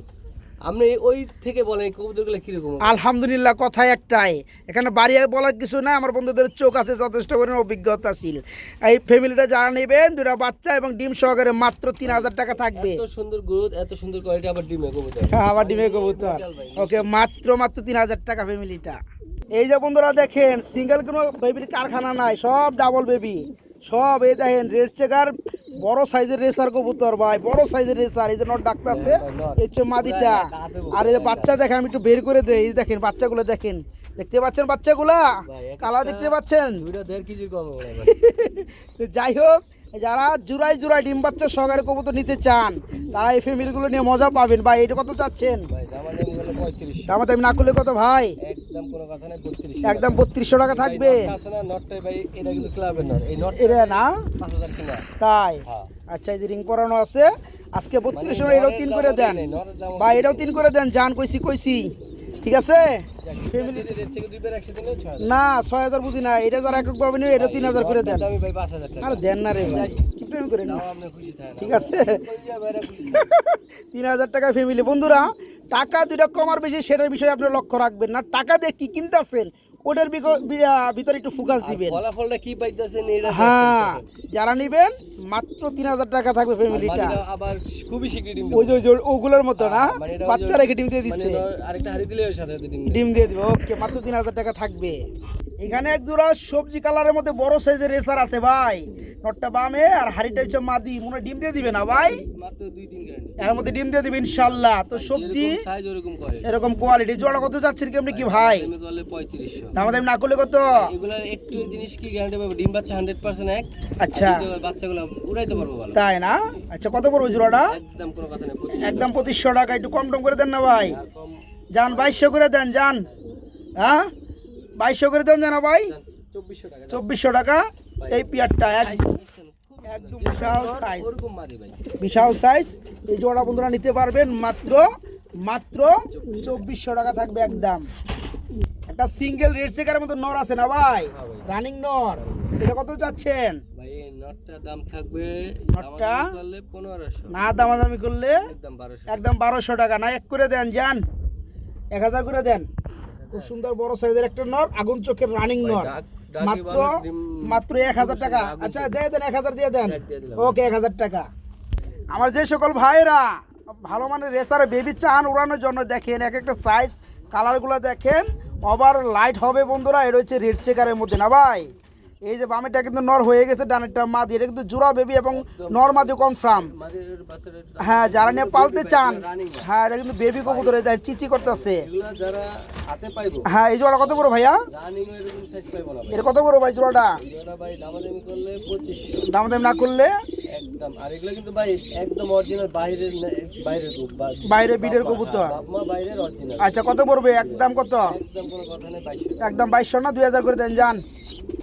Speaker 2: আপনি ওই থেকে বলেন কবুতরগুলো কিরকম।
Speaker 1: আলহামদুলিল্লাহ, কথাই একটাই, এখানে বাড়ি বলার কিছু না, আমার বন্ধুদের চোখ আছে যথেষ্ট পরিমাণ অভিজ্ঞতাশীল। এই ফ্যামিলিটা যারা নেবেন দুইটা বাচ্চা এবং ডিম সহকারে মাত্র 3000 টাকা থাকবে।
Speaker 2: এত সুন্দর গ্রোথ, এত সুন্দর কোয়ালিটি, আবার ডিমে কবুতর,
Speaker 1: আবার ডিমে কবুতর। ওকে, মাত্র 3000 টাকা ফ্যামিলিটা। এই যে বন্ধুরা দেখেন, সিঙ্গেল কোনো বেবির কারখানা নাই, সব ডাবল বেবি সব। এই দেখেন রেড চেকার বড় সাইজের রেসার কবুতর ভাই, বড় সাইজের রেসার। এই যে নট ডাক্তার আছে, এই যে মাদিটা। আর এই যে বাচ্চা দেখেন, আমি একটু বের করে দেই। এই দেখেন বাচ্চাগুলো দেখেন, দেখতে পাচ্ছেন বাচ্চাগুলা কালার দেখতে পাচ্ছেন?
Speaker 2: 2.5 কেজির কম।
Speaker 1: যাই হোক, যারা জোড়ায় জোড়ায় ডিম বাচ্চা সহকারে কবুতর নিতে চান তারা এই ফ্যামিলিগুলো নিয়ে মজা পাবেন ভাই। এটা কত চাচ্ছেন? দামাদামি না করলে কত ভাই?
Speaker 2: একদম কোনো কথা নাই, 32।
Speaker 1: একদম 3200 টাকা থাকবে। এটা না তাই? আচ্ছা, এই যে রিং পরানো আছে আজকে 3200। এটাও 3 করে দেন ভাই, এটাও 3 করে দেন। জান কইছি ঠিক আছে। না 6000 বুঝি না, এটা যারা একক পাবেন এটা 3000 করে দেন। আরে দেন না রে ভাই, কি প্রেম করে না, ঠিক আছে। 3000 টাকা ফ্যামিলি। বন্ধুরা, টাকা দুইটা কম আর বেশি সেটার বিষয়ে আপনি লক্ষ্য রাখবেন না, টাকা দিয়ে কি কিনতেছেন ওটার ভিতরে একটু ফোকাস দিবেন।
Speaker 2: ফলাফলটা কি পাইতেছেন এটা।
Speaker 1: হ্যাঁ, যারা নেবেন মাত্র 3000 টাকা থাকবে ফ্যামিলিটা।
Speaker 2: আবার খুবই শিগগিরই ডিম
Speaker 1: ওই যে ওগুলোর মতো না, বাচ্চা রেখে ডিম দিয়ে দিচ্ছে,
Speaker 2: আরেকটা হাড়ি দিলে ওর সাথে
Speaker 1: ডিম দিয়ে দিবে। ওকে, মাত্র 3000 টাকা থাকবে। এখানে এক জোড়া সবজি কালারের মধ্যে বড় সাইজের রেসার আছে ভাই, নটটা বামে আর হাড়িটা হচ্ছে মাদি। মনে ডিম দিয়ে দিবে না ভাই?
Speaker 2: মাত্র 2-3 গ্যারান্টি,
Speaker 1: এর মধ্যে ডিম দিয়ে দিবে ইনশাআল্লাহ। তো সবজি
Speaker 2: সাইজ ওরকম করে,
Speaker 1: এরকম কোয়ালিটি। জোড়া কত যাচ্ছেন কেমনি কি ভাই?
Speaker 2: আমি করলে 3500।
Speaker 1: দাম না করলে কত?
Speaker 2: এগুলা একটু জিনিস কি গ্যারান্টি পাবে, ডিম বাচ্চা 100% এক।
Speaker 1: আচ্ছা,
Speaker 2: বাচ্চাগুলো উড়াইতে পারবো ভালো,
Speaker 1: তাই না? আচ্ছা, কত পড়বে জোড়াটা?
Speaker 2: একদম কোনো কথা নেই,
Speaker 1: একদম 2500 টাকা। একটু কম টম করে দেন না ভাই, যান 2200 করে দেন, যান। হ্যাঁ 2200 করে দেন জানা ভাই,
Speaker 2: 2400 টাকা।
Speaker 1: 2400 টাকা এই পিয়ারটা একদম বিশাল সাইজ, বিশাল সাইজ। এই জোড়া বন্ধুরা নিতে পারবেন মাত্র 2400 টাকা থাকবে একদম। একটা সিঙ্গেল রেড চেকারের মতো নর আছে না ভাই, রানিং নর, এটা কত চাচ্ছেন
Speaker 2: ভাই? এই নটটার দাম থাকবে,
Speaker 1: নটটা
Speaker 2: করলে 1500,
Speaker 1: না দামাদামি করলে
Speaker 2: একদম 1200,
Speaker 1: একদম 1200 টাকা। না এক করে দেন, যান 1000 করে দেন। খুব সুন্দর বড় সাইজের একটা নর, আগুন চোখের রানিং নর, মাত্র 1000 টাকা। আচ্ছা দিয়ে দেন, 1000 দিয়ে দেন। ওকে, 1000 টাকা। আমার যে সকল ভাইরা ভালো মানের রেসার বেবি চান উড়ানোর জন্য, দেখেন এক একটা সাইজ কালারগুলো দেখেন, ওভার লাইট হবে বন্ধুরা। এটা হচ্ছে রেড চেকারের মধ্যে না ভাই। এই যে বামেরটা কিন্তু নর হয়ে গেছে, ডানেরটা মাদি। এটা কিন্তু জোড়া বেবি এবং নর মাদি কনফার্ম। হ্যাঁ, যারা নিয়ে পালতে চান, হ্যাঁ এটা কিন্তু বেবি কবুতর, দেয় চিচি করতেছে। হ্যাঁ, এই জোড়া কত বড় ভাইয়া? এর কত বড় ভাই জোড়াটা? দামাদামি না করলে
Speaker 2: একদম। আর এগুলো কিন্তু ভাই একদম অরিজিনাল
Speaker 1: বাইরে বিডের কবুতর।
Speaker 2: বাইরের অরিজিনাল।
Speaker 1: আচ্ছা, কত পড়বে একদম? কত?
Speaker 2: একদম কোনো কথা নেই, 2200।
Speaker 1: একদম 2200 না 2000 করে দেন, যান।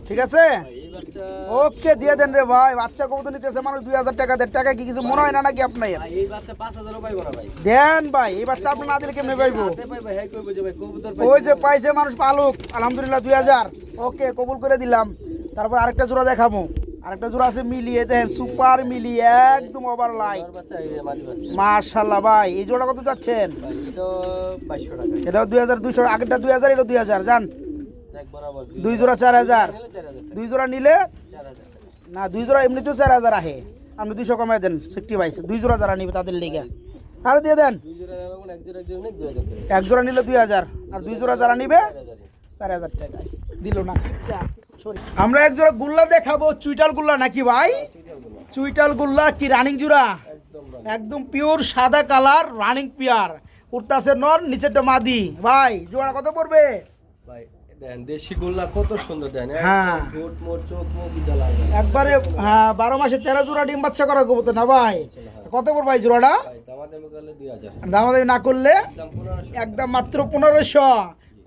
Speaker 1: ঠিক আছে
Speaker 2: এই বাচ্চা
Speaker 1: ওকে দিয়ে দেন রে ভাই, বাচ্চা কবুতর নিতেছে মানুষ 2000 টাকা, 1.5 টাকা কি কিছু মনে হয় না নাকি আপনার?
Speaker 2: ভাই এই বাচ্চা 5000 পাইবো না ভাই।
Speaker 1: দেন ভাই, এই বাচ্চা আপনি না দিলে কেমনে পাইবো?
Speaker 2: হাতে পাইবো, হ্যাঁ কইবো যে ভাই কবুতর
Speaker 1: ওই যে পাইছে মানুষ পালুক, আলহামদুলিল্লাহ 2000। ওকে কবুল করে দিলাম। তারপর আরেকটা জোড়া দেখাবো, আরেকটা জোড়া আছে মিলিয়ে দেন, সুপার মিলি একদম ওভার লাইট
Speaker 2: বাচ্চা এই মাদি বাচ্চা
Speaker 1: মাশাআল্লাহ। ভাই এই জোড়া কত যাচ্ছেন?
Speaker 2: ভাই এটা 2200 টাকা।
Speaker 1: এটাও 2200, আগেরটা 2000, এটা 2000। জান
Speaker 2: এক বরাবর
Speaker 1: দুই জোড়া 4000,
Speaker 2: 4000
Speaker 1: দুই জোড়া নিলে
Speaker 2: 4000
Speaker 1: না, দুই জোড়া এমনিতেও 4000 আহে, আপনি 200 কমাই দেন 60 বাইশ। দুই জোড়া যারা নিবে তাদের লিগে আরে দিয়ে দেন।
Speaker 2: দুই জোড়া নেব, এক জোড়া নেক 2000 টাকা।
Speaker 1: এক জোড়া নিলে 2000, আর দুই জোড়া যারা নিবে
Speaker 2: 4000
Speaker 1: 4000 টাকায় দিল না। আমরা এক জোড়া গুল্লা দেখাবো, চুইটাল গুল্লা নাকি ভাই? চুইটাল গুল্লা কি রানিং জোড়া?
Speaker 2: একদম
Speaker 1: একদম পিওর সাদা কালার রানিং পিয়ার, উঠতাছে নর, নিচেরটা মাদি। ভাই জোড়া কত পড়বে?
Speaker 2: ভাই দেন দেশি গোল্লা কত সুন্দর দেন,
Speaker 1: হ্যাঁ।
Speaker 2: ঠোঁট মোট চোখ মুখ বিদ্যা লাগে
Speaker 1: একবারে হ্যাঁ, 12 মাসে 13 জোড়া ডিম বাচ্চা করা কবুতর না ভাই? কত পড়বে ভাই জোড়াটা?
Speaker 2: ভাই দামাদামি করলে 2000,
Speaker 1: দামাদামি না করলে
Speaker 2: দাম 1500
Speaker 1: একদম মাত্র 1500।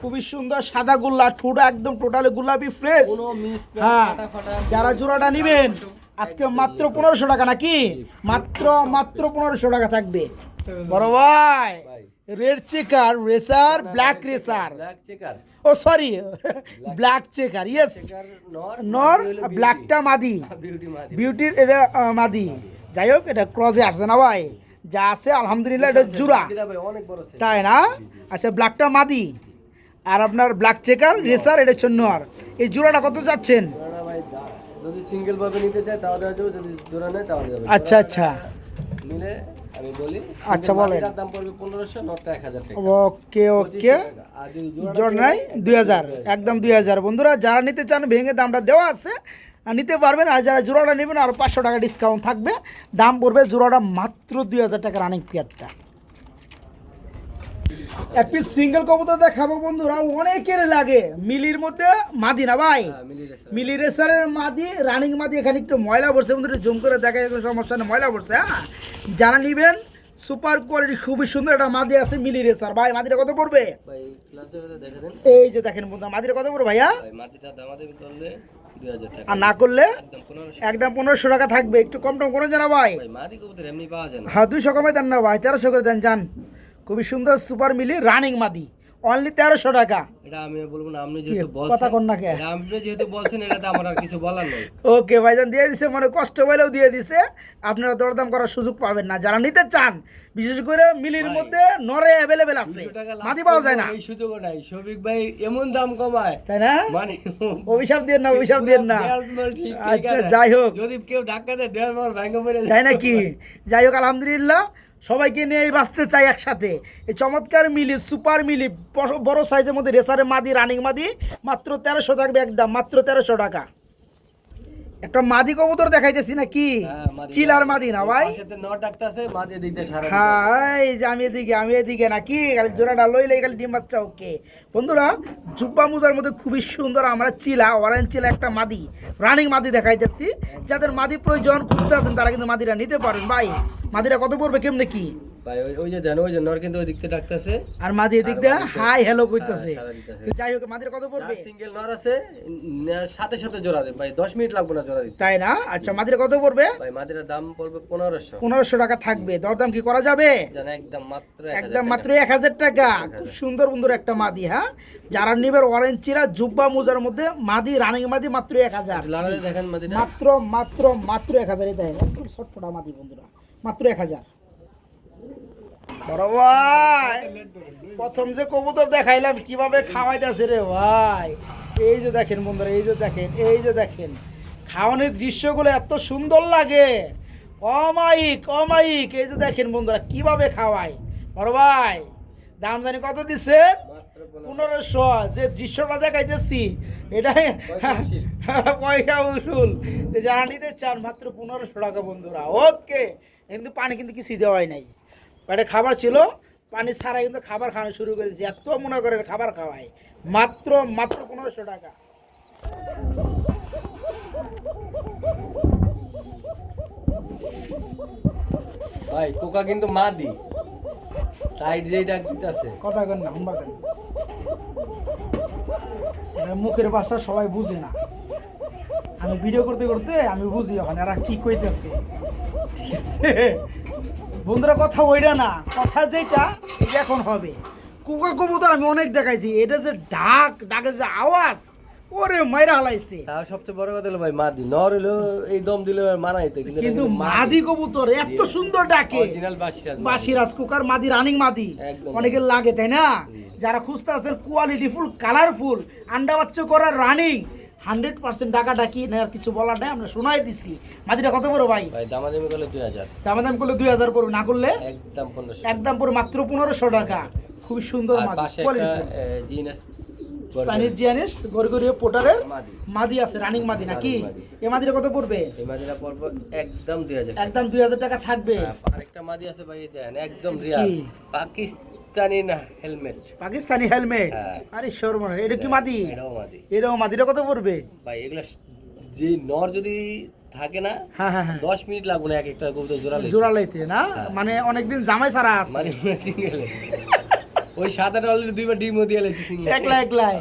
Speaker 1: খুবই সুন্দর সাদা গোল্লা, ঠোঁট একদম টোটালি গোলাপি ফ্রেশ।
Speaker 2: কোনো মিস
Speaker 1: হ্যাঁ,
Speaker 2: ফাটা ফাটা
Speaker 1: যারা জোড়াটা নেবেন আজকে মাত্র 1500 টাকা নাকি? মাত্র 1500 টাকা থাকবে বড় ভাই।
Speaker 2: ভাই
Speaker 1: red checker racer, black racer,
Speaker 2: black checker
Speaker 1: ও sorry black checker, yes
Speaker 2: checker নর
Speaker 1: নর, ব্ল্যাকটা মাদি,
Speaker 2: বিউটি মাদি
Speaker 1: বিউটির এটা মাদি। যাই হোক এটা ক্রসে আসছে না ভাই, যা আছে আলহামদুলিল্লাহ এটা জোড়া,
Speaker 2: এটা ভাই অনেক বড় সাইজ।
Speaker 1: তাই না? আচ্ছা ব্ল্যাকটা মাদি, আর আপনার ব্ল্যাক চেকার রেসার এটা হচ্ছে নর। এই জোড়াটা কত যাচ্ছেন?
Speaker 2: জোড়া ভাই যদি সিঙ্গেল ভাবে নিতে চায় তাহলে দেওয়া যাবে, যদি জোড়া নেয় তাহলে যাবে।
Speaker 1: আচ্ছা আচ্ছা
Speaker 2: মিলে আমি বলি
Speaker 1: আচ্ছা, বলেন।
Speaker 2: এটার দাম পড়বে 1500, নটটা 1000 টাকা।
Speaker 1: ওকে ওকে,
Speaker 2: আর যদি জোড়া
Speaker 1: জোড়া নাই 2000, একদম 2000। বন্ধুরা যারা নিতে চান ভেঙে দামটা দেওয়া আছে, আর নিতে পারবেন। আর যারা জোড়াটা নেবেন আর 500 টাকা ডিসকাউন্ট থাকবে, দাম পড়বে জোড়াটা মাত্র 2000 টাকা রানিং পেয়ারটা। এক পিস সিঙ্গেল কবুতর দেখাবো বন্ধুরা, অনেকের লাগে মিলির মধ্যে মাদি না ভাই?
Speaker 2: হ্যাঁ, মিলি রেসার।
Speaker 1: মিলি রেসারের মাদি, রানিং মাদি। এখানে একটু ময়লা পড়ছে বন্ধুরা, জুম করে দেখা যায়, কোনো সমস্যা নেই, ময়লা পড়ছে। হ্যাঁ, যারা নিবেন সুপার কোয়ালিটি, খুবই সুন্দর একটা মাদি আছে মিলি রেসার। ভাই মাদিটা কত পড়বে?
Speaker 2: ভাই ক্লাস জায়গাতে দেখে দেন।
Speaker 1: এই যে দেখেন বন্ধুরা, মাদিটা কত পড়বে ভাইয়া?
Speaker 2: ভাই মাটিটা দামাদামি করলে 2000 টাকা,
Speaker 1: আর না করলে
Speaker 2: একদম 1500।
Speaker 1: একদম 1500 টাকা থাকবে। একটু কম টম করে জানা ভাই?
Speaker 2: ভাই মাদি কবুতর এমনি পাওয়া যায় না।
Speaker 1: হ্যাঁ 200 কমে দেন না ভাই, 1300 করে দেন যান। খুবই সুন্দর সুপার মিলি রানিং মাদি, অনলি 1300 টাকা।
Speaker 2: এটা আমি বলবো না, আপনি যেহেতু
Speaker 1: কথা
Speaker 2: বলছেন,
Speaker 1: কন না কে?
Speaker 2: এটা আপনি যেহেতু বলছেন, এটাতে আমার আর কিছু বলার নেই।
Speaker 1: ওকে ভাইজান দিয়ে দিছে, মানে কষ্ট হলেও দিয়ে দিছে। আপনারা দরদাম করার সুযোগ পাবেন না যারা নিতে চান, বিশেষ করে মিলির
Speaker 2: ভাই,
Speaker 1: মধ্যে নরে অ্যাভেলেবেল আছে,
Speaker 2: 200 টাকা লাভ
Speaker 1: মাদি পাওয়া যায় না,
Speaker 2: করবো, এই সুযোগও নাই। শফিক ভাই এমন দাম কমায়,
Speaker 1: তাই না?
Speaker 2: মানে
Speaker 1: অভিশাপ দিয়ে না, অভিশাপ দিয়ে না।
Speaker 2: দেয়াল ঠিক, ঠিক
Speaker 1: আচ্ছা
Speaker 2: আছে।
Speaker 1: যাই হোক,
Speaker 2: যদি কেউ ধাক্কা দেয় দেওয়ার পর ভেঙে পড়ে যায়।
Speaker 1: তাই নাকি? যাই হোক আলহামদুলিল্লাহ, সবাইকে নিয়ে বাঁচতে চাই একসাথে। এই চমৎকার মিলি, সুপার মিলি, বড় সাইজের মধ্যে রেসারের মাদি, রানিং মাদি, মাত্র 1300 থাকবে একদম, মাত্র 1300 টাকা। একটা মাদি কবুতর দেখাইতেছি নাকি?
Speaker 2: হ্যাঁ, মাদি।
Speaker 1: চিলার মাদি না ভাই?
Speaker 2: সাথে নট ডাকতেছে, মাঝে দিকতে সারা
Speaker 1: হ্যাঁ এই যে আমি এদিকে নাকি, খালি জোড়াটা লইলে খালি ডিম বাচ্চা। ওকে বন্ধুরা, জুব্বা মুজার মধ্যে খুবই সুন্দর আমরা চিলা, অরেঞ্জ চিলা একটা মাদি, রানিং মাদি দেখাইতেছি। যাদের মাদি প্রয়োজন খুঁজতে আছেন তারা কিন্তু মাদিরা নিতে পারেন। ভাই মাদিরা কত পড়বে, কেমনে কি?
Speaker 2: ভাই ওই যে দেন, ওই যে নর কিন্তু ওই দিকতে ডাকতেছে,
Speaker 1: আর মাদি এদিক দিয়ে হাই হ্যালো কইতাছে।
Speaker 2: সারা দিতেছে।
Speaker 1: যাই হোক মাদিরা কত পড়বে?
Speaker 2: সিঙ্গেল নর আছে, সাথে সাথে জোড়া দেন ভাই, 10 মিনিট লাগবে না জোড়া দিতে।
Speaker 1: তাই না? আচ্ছা মাদিরা কত পড়বে?
Speaker 2: ভাই মাদিরার দাম পড়বে 1500।
Speaker 1: 1500 টাকা থাকবে, দরদাম কি করা যাবে?
Speaker 2: জান একদম মাত্র 1000
Speaker 1: একদম
Speaker 2: টাকা।
Speaker 1: মাত্র 1000 টাকা। খুব সুন্দর বন্ধুর একটা মাদি। হ্যাঁ, যারা নিবেন অরেঞ্জ চিরা জুব্বা মুজার মধ্যে মাদি, রানিং মাদি, মাত্র 1000।
Speaker 2: একটু লাড়ালে দেখেন মাদিটা।
Speaker 1: মাত্র মাত্র মাত্র 1000 এই দেখেন, একদম ছটফটা মাদি বন্ধুরা, মাত্র 1000। বড় ভাই প্রথম যে কবুতর দেখাইলাম কিভাবে খাওয়াইতেছে রে ভাই, এই যে দেখেন বন্ধুরা, এই যে দেখেন, এই যে দেখেন, খাওয়ানোর দৃশ্যগুলো এত সুন্দর লাগে, অমায়িক অমায়িক। এই যে দেখেন বন্ধুরা কিভাবে খাওয়ায়। বড় ভাই দাম জানি কত দিচ্ছেন?
Speaker 2: মাত্র
Speaker 1: 1500। যে দৃশ্যটা দেখাইতেছি এটাই পয়সা উসুল। যারা নিতে চান মাত্র 1500 টাকা বন্ধুরা। ওকে, কিন্তু পানি কিন্তু কিছুই দেওয়াই নাই, পেটে খাবার ছিল, পানি ছাড়া কিন্তু খাবার খাওয়ানো শুরু করেছি। এত মনে করে খাবার খাওয়ায়, মাত্র মাত্র 1500 টাকা।
Speaker 2: ভাই কোকা কিন্তু মাদি, সাইড যেই ডাক দিতেছে।
Speaker 1: কথা কেন না, হুম্বা কেন, মুখের ভাষা সবাই বুঝে না। আমি ভিডিও করতে করতে আমি বুঝি এখন এরা কি কইতেছে, ঠিক আছে বন্ধুরা? কথা ওইটা না, কথা যেটা এটা এখন হবে। কুকা কবুতর আমি অনেক দেখাইছি, এটা যে ডাকের যে আওয়াজ, ওরে মাইরা হালাইছে।
Speaker 2: আর সবচেয়ে বড় কথা হলো ভাই মাদি নর হলো এই দম দিলে মানাইতে,
Speaker 1: কিন্তু মাদি কবুতর এত সুন্দর ডাকে,
Speaker 2: অরিজিনাল
Speaker 1: বাসিরাজ কুকার মাদি, রানিং মাদি
Speaker 2: একদম।
Speaker 1: অনেকের লাগে, তাই না? যারা খুঁজতে আছেন কোয়ালিটি ফুল কালারফুল আন্ডা বাচ্চা করার রানিং 100% টাকা ডাকি না, আর কিছু বলার নাই, আমরা শোনাই দিছি। মাদিটা কত বড় ভাই?
Speaker 2: ভাই দামাদামি করলে 2000,
Speaker 1: দাম করলে 2000 পড়বে, না করলে
Speaker 2: একদম 1500,
Speaker 1: একদম পড়বে মাত্র 1500 টাকা। খুবই সুন্দর
Speaker 2: আর
Speaker 1: মাদি,
Speaker 2: পাশে একটা
Speaker 1: কোয়ালিটি
Speaker 2: জিএনএস
Speaker 1: স্প্যানিশ জিয়ানিস গরগরীয় পোটারের
Speaker 2: মাদি,
Speaker 1: মাদি আছে, রানিং মাদি নাকি?
Speaker 2: রানিং মাদি।
Speaker 1: এই মাদিটা কত পড়বে?
Speaker 2: এই মাদিটা পড়বে একদম 2000,
Speaker 1: একদম 2000 টাকা থাকবে।
Speaker 2: আরেকটা মাদি আছে ভাই, দেন একদম রিয়াল পাকিস্তানি না হেলমেট,
Speaker 1: পাকিস্তানি হেলমেট।
Speaker 2: হ্যাঁ।
Speaker 1: আরে শর্মা, এটা কি মাদি?
Speaker 2: এটাও মাদি
Speaker 1: এটাও মাদিটা কত পড়বে?
Speaker 2: ভাই। এগুলা যে নর যদি থাকে না,
Speaker 1: হ্যাঁ হ্যাঁ হ্যাঁ,
Speaker 2: 10 মিনিট লাগবে না এক একটা কবুতর জোড়ালে,
Speaker 1: জোড়া লাইতে না,
Speaker 2: হ্যাঁ।
Speaker 1: মানে অনেকদিন জামাই সারা আছে,
Speaker 2: মানে সিঙ্গেল ওই সাদাটা অলরেডি দুইবার ডিমও দিয়ে লাইছি সিঙ্গেল,
Speaker 1: একলা একলাই।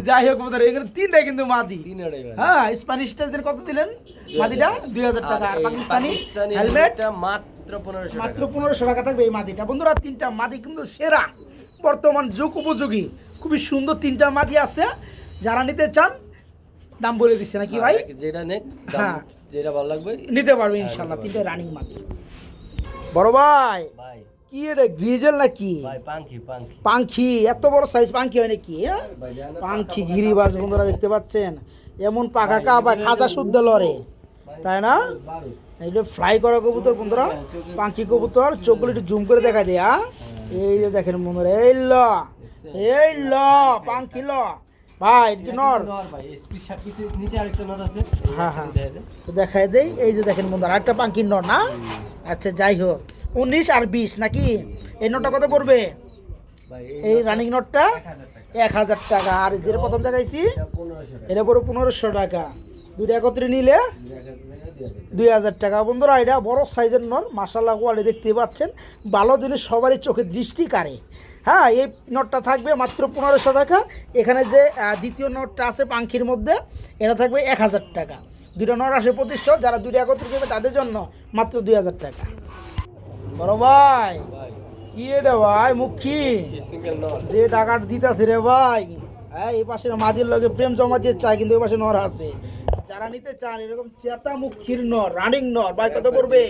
Speaker 1: যাই হোক বন্ধুরা, এখানে তিনটাই কিন্তু মাদি।
Speaker 2: তিনটাই ভাই।
Speaker 1: হ্যাঁ, স্প্যানিশটা কত দিলেন? মাদিটা 2000 টাকা, আর পাকিস্তানি হেলমেট
Speaker 2: হেলমেটটা মাত্র 1500 টাকা।
Speaker 1: মাত্র 1500 টাকা থাকবে এই মাদিটা। বন্ধুরা, তিনটা মাদি কিন্তু সেরা, বর্তমান যুগ উপযোগী, খুবই সুন্দর তিনটা মাদি আছে। যারা নিতে চান দাম বলে দিচ্ছে নাকি ভাই?
Speaker 2: যেটা নেক
Speaker 1: হ্যাঁ।
Speaker 2: যেটা ভালো লাগবে
Speaker 1: নিতে পারবে ইনশাল্লাহ, তিনটা রানিং মাদি। বড় ভাই,
Speaker 2: ভাই।
Speaker 1: কি এটা গ্রিজেল নাকি?
Speaker 2: ভাই পাঙ্খি পাঙ্খি
Speaker 1: পাঙ্খি, এত বড় সাইজ পাঙ্খি হয় নাকি? হ্যাঁ,
Speaker 2: ভাই জানো
Speaker 1: পাঙ্খি গিরিবাজ বন্ধুরা দেখতে পাচ্ছেন, এমন পাকা কাবা খাজা শুদ্ধ লড়ে, তাই না?
Speaker 2: বারো।
Speaker 1: এইটা ফ্লাই করা কবুতর বন্ধুরা, পাঙ্খি কবুতর, চোখগুলো একটু জুম করে দেখা দেয়া। এই যে দেখেন বন্ধুরা, এই ল পাঙ্খি ল ভাই, এটা কি নর?
Speaker 2: নর ভাই, এসপি সাকিসের নিচে আরেকটা নর আছে।
Speaker 1: হ্যাঁ হ্যাঁ,
Speaker 2: দেখা দেন।
Speaker 1: তো দেখাই দেই। এই যে দেখেন বন্ধুরা, একটা পাঙ্কির নর না? আচ্ছা, যাই হোক, 19 আর 20 নাকি? এই নটটা কত পড়বে?
Speaker 2: ভাই
Speaker 1: এই রানিং নটটা
Speaker 2: 1000 টাকা,
Speaker 1: 1000 টাকা, আর যেটা প্রথম দেখাইছি
Speaker 2: এটা 1500 টাকা।
Speaker 1: এটা পড়বে 1500 টাকা। দুইটা একত্রে নিলে 2000 টাকা। বন্ধুরা, এটা বড় সাইজের নর, মাশাআল্লাহ কোয়ালিটি দেখতে পাচ্ছেন, ভালো জিনিস সবারই চোখে দৃষ্টি কাড়ে। হ্যাঁ, এই নটটা থাকবে মাত্র 1500 টাকা। এখানে যে দ্বিতীয় নটটা আছে পাঙ্খির মধ্যে, এটা থাকবে 1000 টাকা। দুটো নট আসে 2500, যারা দুটো একত্রে দেবে তাদের জন্য মাত্র 2000 টাকা। বড় ভাই,
Speaker 2: ভাই
Speaker 1: কি এটা ভাই মুখী
Speaker 2: সিঙ্গেল নর।
Speaker 1: যে টাকাটা দিতেছে রে ভাই, হ্যাঁ, এই পাশে মাদির লগে প্রেম জমা দিয়ে চাই, কিন্তু এই পাশে নর আছে। যারা নিতে চান এরকম চেতা মুখীর নর, রানিং নর, ভাই কত পড়বে?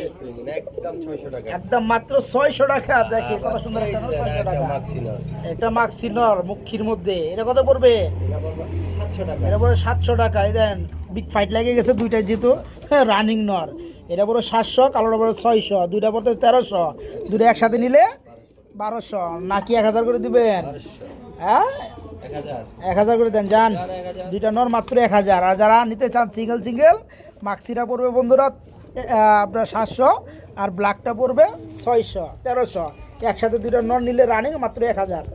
Speaker 2: একদম 600 টাকা।
Speaker 1: একদম মাত্র 600 টাকা। দেখে কত সুন্দর একটা নর, 600 টাকা।
Speaker 2: মাক্সি নর।
Speaker 1: এটা মাক্সি নর মুখীর মধ্যে, এটা কত পড়বে?
Speaker 2: এটা পড়বে 700 টাকা।
Speaker 1: এটা পড়ে 700 টাকা। এই দেন বিগ ফাইট লেগে গেছে দুইটাই, যেহেতু হ্যাঁ রানিং নর। এটা পড়ে 700, কালোটা পড়ে 600, দুইটা পড়তে 1300, দুইটা একসাথে নিলে 1200 নাকি 1000 করে দিবেন?
Speaker 2: 1200,
Speaker 1: হ্যাঁ,
Speaker 2: 1000,
Speaker 1: 1000 করে দেন যান।
Speaker 2: 1000।
Speaker 1: দুইটা নর মাত্র 1000। আর যারা নিতে চান সিঙ্গেল মাক্সিটা পড়বে বন্ধুরা আপনার 700, আর ব্ল্যাকটা পড়বে 600, 1300। একসাথে দুইটা নর নিলে রানিং মাত্র 1000।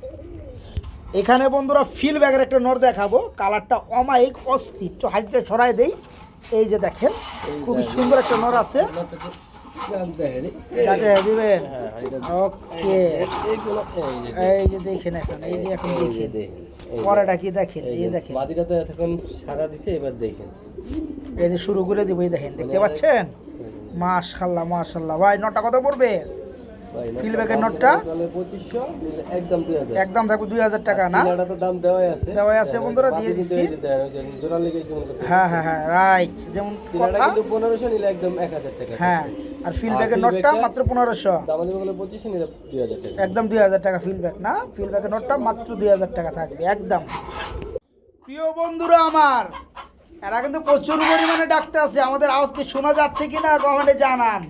Speaker 1: এখানে বন্ধুরা ফিল ব্যাগের একটা নর দেখাবো, কালারটা অমায়িক অস্থির, তো হাইটটা ছড়াই দেই। এই যে দেখেন, খুবই সুন্দর একটা নর আছে, যাকে দিবেন। ওকে, এই যে দেখেন, এই যে এখন দেখেন পরেটা কি দেখেন, এই দেখেন,
Speaker 2: মাদিটা তো এতক্ষণ সাদা দিছে, এবার দেখেন।
Speaker 1: এই যে শুরু করে দিব, এই দেখেন, দেখতে পাচ্ছেন? মাশাআল্লাহ মাশাআল্লাহ। ভাই নটটা কত পড়বে? ফিলব্যাকের নোটটা
Speaker 2: 2500, একদম 2000।
Speaker 1: একদম থাকবে 2000 টাকা না?
Speaker 2: চিনাটা তো দাম দেওয়াই আছে।
Speaker 1: দেওয়াই আছে বন্ধুরা, দিয়ে দিচ্ছি।
Speaker 2: জোড়া লেগে যেমন করতে।
Speaker 1: হ্যাঁ হ্যাঁ হ্যাঁ, রাইট, যেমন
Speaker 2: চিনাটা
Speaker 1: কথা।
Speaker 2: কিন্তু 1500 নিলে একদম 1000 টাকা।
Speaker 1: হ্যাঁ, আর ফিলব্যাকের নোটটা মাত্র 1500,
Speaker 2: দাম দিয়ে বলে 2500 নিলে 2000 টাকা।
Speaker 1: একদম 2000 টাকা ফিলব্যাক না? ফিলব্যাকের নোটটা মাত্র 2000 টাকা থাকবে একদম। প্রিয় বন্ধুরা আমার, এরা কিন্তু প্রচুর পরিমাণে ডাকতে আছে, আমাদের আওয়াজকে শোনা যাচ্ছে কিনা কমেন্টে জানান।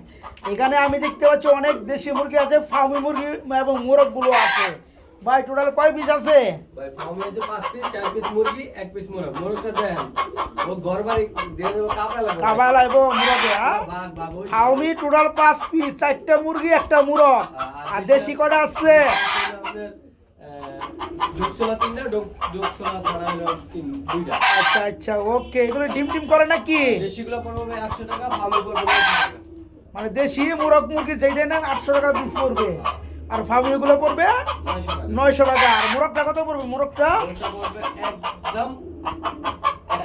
Speaker 1: এখানে আমি দেখতে পাচ্ছি অনেক দেশি মুরগি আছে, ফার্মি মুরগি এবং মোরগগুলো আছে। ভাই টোটাল কয় পিস আছে?
Speaker 2: ভাই ফার্মে আছে 5 পিস, 4 পিস মুরগি, 1 পিস মোরগ। মোরগটা দেন ও ঘরবাড়ি যে কাপড় লাগবে।
Speaker 1: কাবা লাগবো মুরগে, হ্যাঁ?
Speaker 2: ভাগ ভাগ ওই
Speaker 1: ফার্মি টোটাল 5 পিস, 4টা মুরগি, একটা মুরগ। আর দেশি কটা আছে?
Speaker 2: জোকসলা 3টা, জোকসলা ছাড়া হলো 2টা।
Speaker 1: আচ্ছা আচ্ছা, ওকে। এগুলো ডিম টিম করে নাকি?
Speaker 2: দেশিগুলো পড়বে ভাই 800 টাকা, ফার্মে পড়বে 900 টাকা।
Speaker 1: মানে দেশি মোরগ মুরগি যেইটা নেন 800 টাকা পিস পড়বে, আর ফার্মিগুলো পড়বে
Speaker 2: 900 টাকা।
Speaker 1: 900 টাকা। আর মোরগটা কত পড়বে? মোরগটা
Speaker 2: এটা পড়বে একদম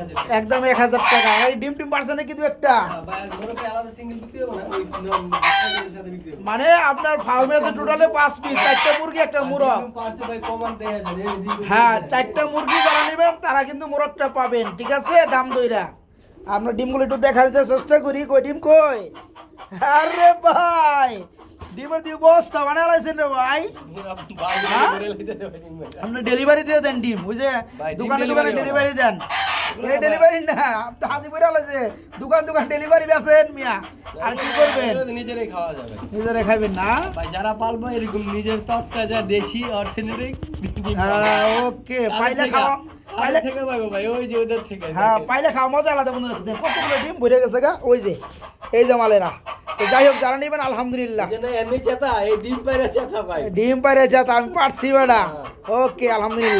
Speaker 2: 1000
Speaker 1: একদম 1000 টাকা। এই ডিম টিম পারছে নাকি দু একটা?
Speaker 2: ভাই আর মোরকে আলাদা সিঙ্গেল বিক্রি হবে না, ওই বাচ্চাদের সাথে বিক্রি হবে।
Speaker 1: মানে আপনার ফার্মে আছে টোটালে 5 পিস, 4টা মুরগি একটা মোরগ।
Speaker 2: পারছে ভাই কমান দেয়া যায় এই দিকে।
Speaker 1: হ্যাঁ 4টা মুরগি যারা নেবেন তারা কিন্তু মোরগটা পাবেন, ঠিক আছে? দাম দইরা আমরা ডিমগুলো একটু দেখার চেষ্টা করি। কই ডিম কই? আরে ভাই ডিমের দিয়ে বস্তা বানায় লাইছেন রে ভাই। হ্যাঁ? আপনি ডেলিভারি দিয়ে দেন ডিম, বুঝে
Speaker 2: ভাই, ডিম
Speaker 1: দোকানে
Speaker 2: delivery
Speaker 1: ডেলিভারি দেন। এই ডেলিভারি না, আপনি হাজি করে লাইছে দোকান ডেলিভারি বেচেন মিয়া। আর কি করবেন?
Speaker 2: নিজেরাই খাওয়া যাবে
Speaker 1: নিজেরা খাবেন না?
Speaker 2: ভাই, যারা পালবো এরকম নিজের তরতাজা দেশি অর্থনৈতিক
Speaker 1: হ্যাঁ ওকে, পাইলে খাওয়া পাইলে
Speaker 2: থেকে পাবো ভাই, ওই যে ওদের থেকে।
Speaker 1: হ্যাঁ পাইলে খাওয়া মজা আলাদা বন্ধুরা। কতগুলো ডিম ভরে গেছে গা, ওই যে এই যে মালেরা। তো যাই হোক যারা নেবেন আলহামদুলিল্লাহ।
Speaker 2: যে না এমনি চেতা, এই ডিম পাইরা চেতা ভাই।
Speaker 1: ডিম পারে যা, আমি পারছি বেটা। ওকে আলহামদুলিল্লাহ।